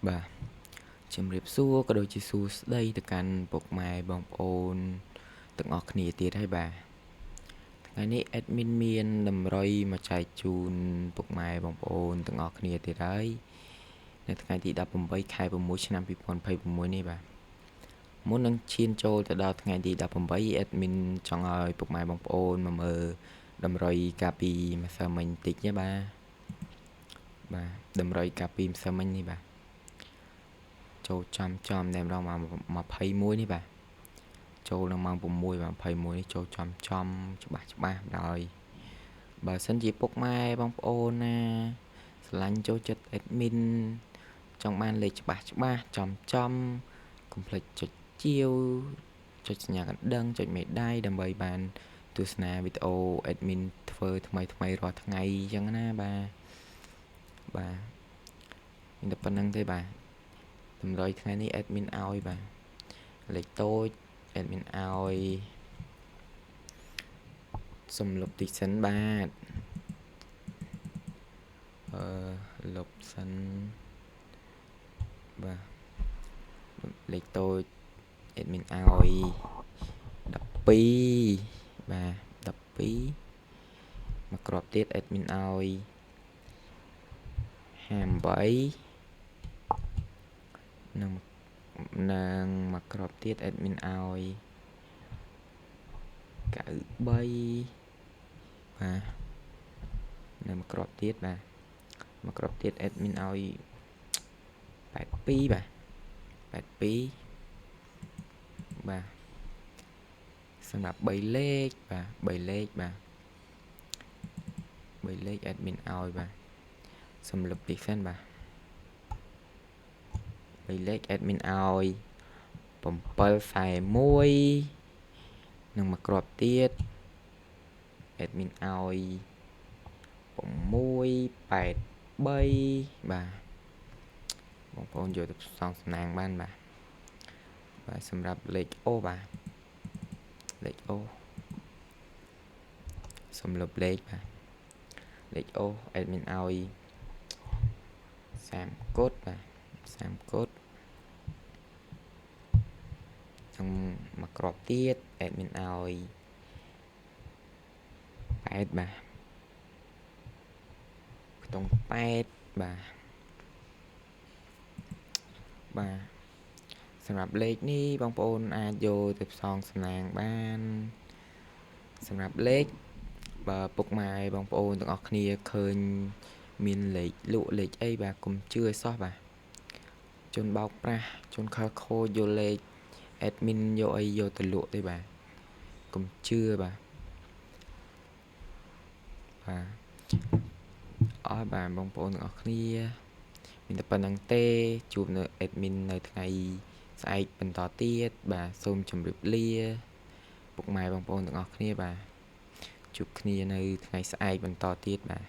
Bà chìm riệp xua có đôi chỉ xua đây từ căn bột mài bong ôn từng ngọt khỉ tiệt hay bà ngàyนี้ admin មានតម្រុយមកចែកជូនពុកម៉ែបងប្អូនទាំងអស់គ្នាទៀតហើយនៅថ្ងៃទី18ខែ6ឆ្នាំ2026នេះបាទមុននឹងឈានចូលទៅដល់ថ្ងៃទី18 admin ចង់ឲ្យពុកម៉ែបងប្អូនមកមើលតម្រុយកាពីម្សិលមិញតិចណាបាទតម្រុយកាពីម្សិលមិញនេះបាទចូលចំតែម្ដងមក21នេះបាទចូលនៅម៉ោង6បាទ21នេះចូលចំច្បាស់ដោយបើសិនជាពុកម៉ែបងប្អូនណាស្រឡាញ់ចូលចិត្ត admin ចង់បានលេខច្បាស់ចំកុំភ្លេចចុចជាវចុចសញ្ញាកណ្ដឹងចុចមេដៃដើម្បីបានទស្សនាវីដេអូ admin ធ្វើថ្មីរាល់ថ្ងៃអញ្ចឹងណាបាទមានតែប៉ុណ្្នឹងទេបាទតម្រុយថ្ងៃនេះ admin ឲ្យបាទលេខតូច admin ឲ្យសំលុបតិចសិនបាទលុបសិនបាទលេខតូច admin ឲ្យ12បាទ12មកក្របទៀត admin ឲ្យ58និងមកក្របទៀត admin ឲ្យ93បាទនៅមកក្របទៀតបាទមកក្របទៀត admin ឲ្យ82បាទ82បាទសម្រាប់3លេខបាទ3លេខបាទ3លេខ admin ឲ្យបាទសំលុបតិចសិនបាទ3លេខ admin ឲ្យ741និងមកក្របទៀត admin ឲ្យ683បាទបងប្អូនយកទៅសងសំណាងបានបាទសម្រាប់លេខអូបាទលេខអូសំលុបលេខបាទលេខអូ admin ឲ្យ30កូដបាទ30កូដនិងមកក្របទៀត admin ឲ្យ8បាទខ្ទង់8បាទសម្រាប់លេខនេះបងប្អូនអាចយកទៅផ្សងសំណាងបានសម្រាប់លេខបើពុកម៉ែបងប្អូនទាំងអស់គ្នាឃើញមានលេខលក់លេខអីបាទកុំជឿឲ្យសោះបាទជនបោកប្រាស់ជនខលខូចយកលេខ admin យកអីយកទៅលក់ទេបាទកុំជឿបាទអរបាទបងប្អូនទាំងអស់គ្នាមានតែប៉ុណ្្នឹងទេជួបនៅ admin នៅថ្ងៃស្អែកបន្តទៀតបាទសូមជម្រាបលាពុកម៉ែបងប្អូនទាំងអស់គ្នាបាទជួបគ្នានៅថ្ងៃស្អែកបន្តទៀតបាទ